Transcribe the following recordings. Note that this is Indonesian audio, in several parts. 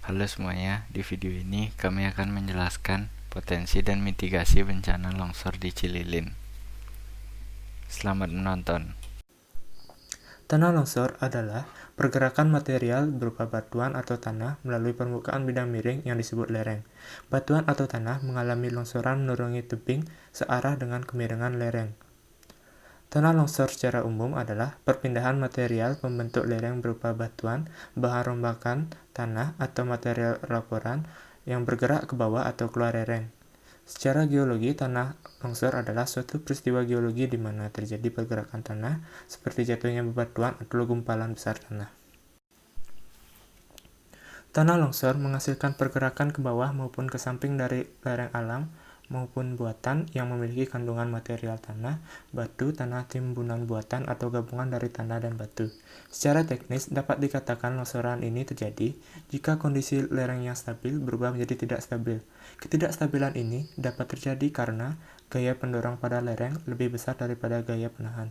Halo semuanya, di video ini kami akan menjelaskan potensi dan mitigasi bencana longsor di Cililin. Selamat menonton. Tanah longsor adalah pergerakan material berupa batuan atau tanah melalui permukaan bidang miring yang disebut lereng. Batuan atau tanah mengalami longsoran menuruni tebing searah dengan kemiringan lereng. Tanah longsor secara umum adalah perpindahan material pembentuk lereng berupa batuan, bahan rombakan, tanah, atau material laporan yang bergerak ke bawah atau keluar lereng. Secara geologi, tanah longsor adalah suatu peristiwa geologi di mana terjadi pergerakan tanah, seperti jatuhnya bebatuan atau gumpalan besar tanah. Tanah longsor menghasilkan pergerakan ke bawah maupun ke samping dari lereng alam maupun buatan yang memiliki kandungan material tanah, batu, tanah timbunan buatan atau gabungan dari tanah dan batu. Secara teknis, dapat dikatakan longsoran ini terjadi jika kondisi lereng yang stabil berubah menjadi tidak stabil. Ketidakstabilan ini dapat terjadi karena gaya pendorong pada lereng lebih besar daripada gaya penahan.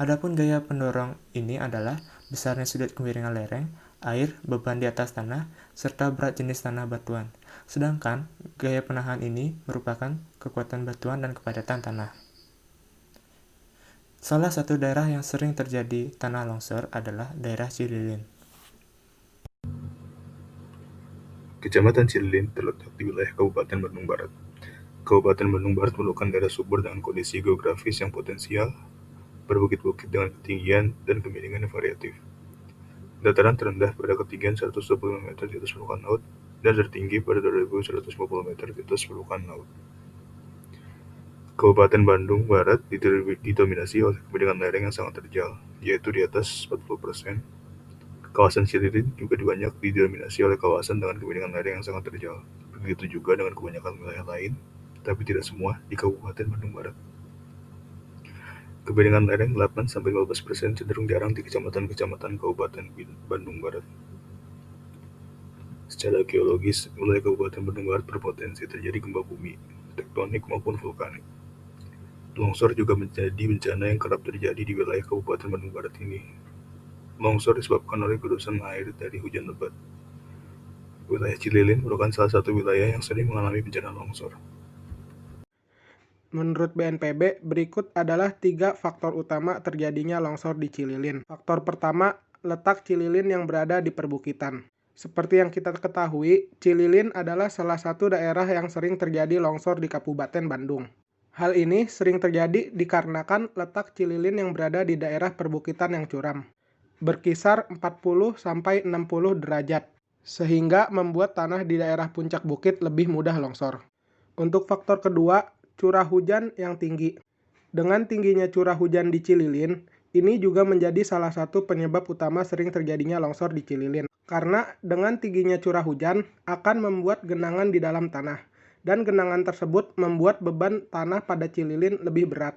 Adapun gaya pendorong ini adalah besarnya sudut kemiringan lereng, air, beban di atas tanah, serta berat jenis tanah batuan. Sedangkan gaya penahan ini merupakan kekuatan batuan dan kepadatan tanah. Salah satu daerah yang sering terjadi tanah longsor adalah daerah Cililin. Kecamatan Cililin terletak di wilayah Kabupaten Bandung Barat. Kabupaten Bandung Barat merupakan daerah subur dengan kondisi geografis yang potensial, berbukit-bukit dengan ketinggian dan kemiringan yang variatif. Dataran terendah pada ketinggian 125 meter di atas permukaan laut dan tertinggi pada 2150 meter di atas permukaan laut. Kabupaten Bandung Barat didominasi oleh kemiringan lereng yang sangat terjal, yaitu di atas 40%. Kawasan Cililin juga banyak didominasi oleh kawasan dengan kemiringan lereng yang sangat terjal. Begitu juga dengan kebanyakan wilayah lain, tapi tidak semua di Kabupaten Bandung Barat. Kemiringan lereng 8-15% cenderung jarang di kecamatan-kecamatan Kabupaten Bandung Barat. Secara geologis, wilayah Kabupaten Bandung Barat berpotensi terjadi gempa bumi, tektonik maupun vulkanik. Longsor juga menjadi bencana yang kerap terjadi di wilayah Kabupaten Bandung Barat ini. Longsor disebabkan oleh gurusan air dari hujan lebat. Wilayah Cililin merupakan salah satu wilayah yang sering mengalami bencana longsor. Menurut BNPB, berikut adalah 3 faktor utama terjadinya longsor di Cililin. Faktor pertama, letak Cililin yang berada di perbukitan. Seperti yang kita ketahui, Cililin adalah salah satu daerah yang sering terjadi longsor di Kabupaten Bandung. Hal ini sering terjadi dikarenakan letak Cililin yang berada di daerah perbukitan yang curam, berkisar 40-60 derajat, sehingga membuat tanah di daerah puncak bukit lebih mudah longsor. Untuk faktor kedua, curah hujan yang tinggi. Dengan tingginya curah hujan di Cililin, ini juga menjadi salah satu penyebab utama sering terjadinya longsor di Cililin. Karena dengan tingginya curah hujan akan membuat genangan di dalam tanah, dan genangan tersebut membuat beban tanah pada Cililin lebih berat.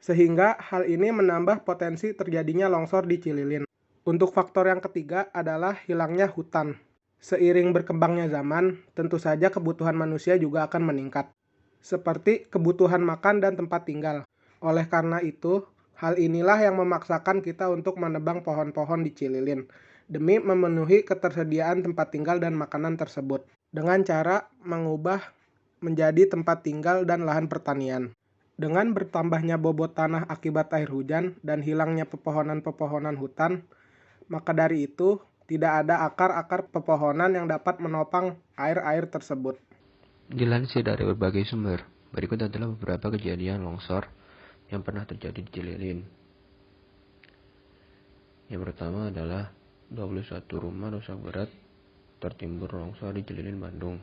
Sehingga hal ini menambah potensi terjadinya longsor di Cililin. Untuk faktor yang ketiga adalah hilangnya hutan. Seiring berkembangnya zaman, tentu saja kebutuhan manusia juga akan meningkat, seperti kebutuhan makan dan tempat tinggal. Oleh karena itu, hal inilah yang memaksakan kita untuk menebang pohon-pohon di Cililin, demi memenuhi ketersediaan tempat tinggal dan makanan tersebut, dengan cara mengubah menjadi tempat tinggal dan lahan pertanian. Dengan bertambahnya bobot tanah akibat air hujan dan hilangnya pepohonan-pepohonan hutan, maka dari itu tidak ada akar-akar pepohonan yang dapat menopang air-air tersebut. Dilansir dari berbagai sumber, berikut adalah beberapa kejadian longsor yang pernah terjadi di Cililin. Yang pertama adalah 21 rumah rusak berat tertimbun longsor di Cililin, Bandung.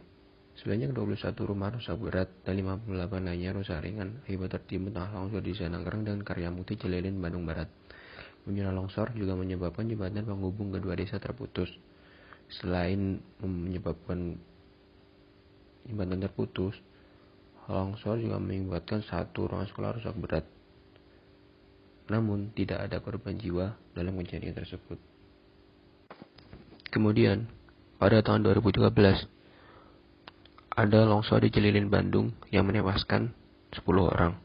Sebanyak 21 rumah rusak berat dan 58 lainnya rusak ringan akibat tertimbun tanah longsor di Sanangkerang dan Karyamukti, Cililin, Bandung Barat. Bencana longsor juga menyebabkan jembatan penghubung kedua desa terputus. Selain menyebabkan jembatan terputus, longsor juga mengakibatkan satu ruang sekolah rusak berat. Namun, tidak ada korban jiwa dalam kejadian tersebut. Kemudian, pada tahun 2013, ada longsor di Cililin, Bandung yang menewaskan 10 orang.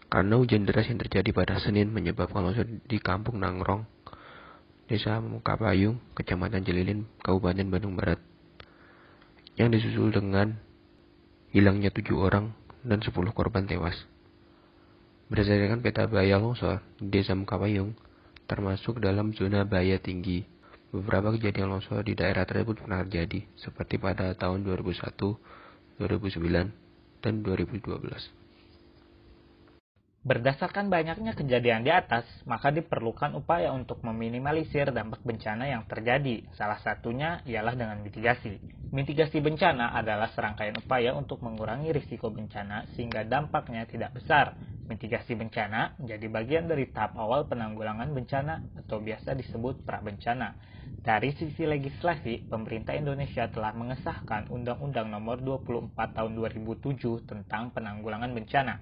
Karena hujan deras yang terjadi pada Senin menyebabkan longsor di Kampung Nangrong, Desa Mukapayung, Kecamatan Cililin, Kabupaten Bandung Barat. yang disusul dengan hilangnya 7 orang dan 10 korban tewas. Berdasarkan peta bahaya longsor, Desa Mekapayung termasuk dalam zona bahaya tinggi. Beberapa kejadian longsor di daerah tersebut pernah terjadi, seperti pada tahun 2001, 2009, dan 2012. Berdasarkan banyaknya kejadian di atas, maka diperlukan upaya untuk meminimalisir dampak bencana yang terjadi. Salah satunya ialah dengan mitigasi. Mitigasi bencana adalah serangkaian upaya untuk mengurangi risiko bencana sehingga dampaknya tidak besar. Mitigasi bencana menjadi bagian dari tahap awal penanggulangan bencana atau biasa disebut prabencana. Dari sisi legislasi, pemerintah Indonesia telah mengesahkan Undang-Undang Nomor 24 Tahun 2007 tentang penanggulangan bencana.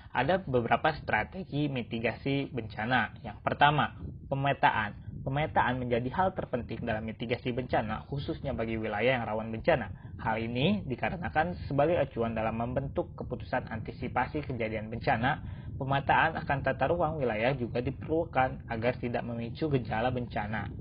Ada beberapa strategi mitigasi bencana. Yang pertama, pemetaan. Pemetaan menjadi hal terpenting dalam mitigasi bencana, khususnya bagi wilayah yang rawan bencana. Hal ini dikarenakan sebagai acuan dalam membentuk keputusan antisipasi kejadian bencana. Pemetaan akan tata ruang wilayah juga diperlukan agar tidak memicu gejala bencana.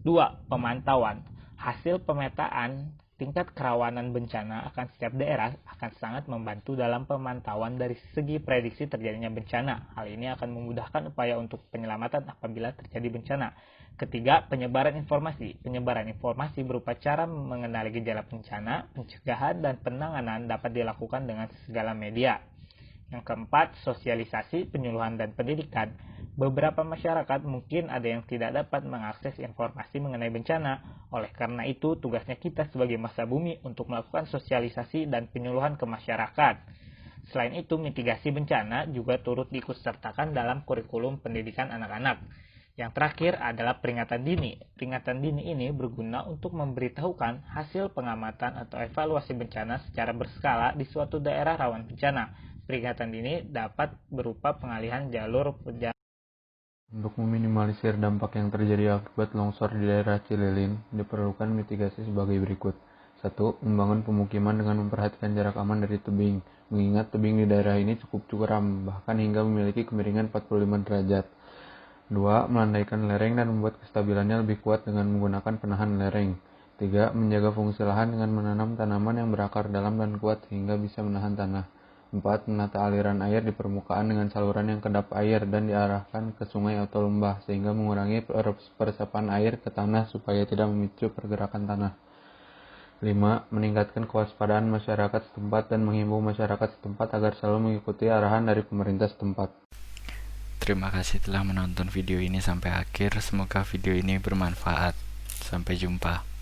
2. Pemantauan. Hasil pemetaan tingkat kerawanan bencana akan setiap daerah akan sangat membantu dalam pemantauan dari segi prediksi terjadinya bencana. Hal ini akan memudahkan upaya untuk penyelamatan apabila terjadi bencana. Ketiga, penyebaran informasi. Penyebaran informasi berupa cara mengenali gejala bencana, pencegahan, dan penanganan dapat dilakukan dengan segala media. Yang keempat, sosialisasi, penyuluhan, dan pendidikan. Beberapa masyarakat mungkin ada yang tidak dapat mengakses informasi mengenai bencana. Oleh karena itu, tugasnya kita sebagai masa bumi untuk melakukan sosialisasi dan penyuluhan ke masyarakat. Selain itu, mitigasi bencana juga turut diikutsertakan dalam kurikulum pendidikan anak-anak. Yang terakhir adalah peringatan dini. Peringatan dini ini berguna untuk memberitahukan hasil pengamatan atau evaluasi bencana secara berskala di suatu daerah rawan bencana. Peringatan dini dapat berupa pengalihan jalur perjalanan. Untuk meminimalisir dampak yang terjadi akibat longsor di daerah Cililin, diperlukan mitigasi sebagai berikut. 1. Membangun pemukiman dengan memperhatikan jarak aman dari tebing, mengingat tebing di daerah ini cukup curam, bahkan hingga memiliki kemiringan 45 derajat. 2. Melandaikan lereng dan membuat kestabilannya lebih kuat dengan menggunakan penahan lereng. 3. Menjaga fungsi lahan dengan menanam tanaman yang berakar dalam dan kuat sehingga bisa menahan tanah. 4. Menata aliran air di permukaan dengan saluran yang kedap air dan diarahkan ke sungai atau lembah sehingga mengurangi peresapan air ke tanah supaya tidak memicu pergerakan tanah. 5. Meningkatkan kewaspadaan masyarakat setempat dan menghimbau masyarakat setempat agar selalu mengikuti arahan dari pemerintah setempat. Terima kasih telah menonton video ini sampai akhir. Semoga video ini bermanfaat. Sampai jumpa.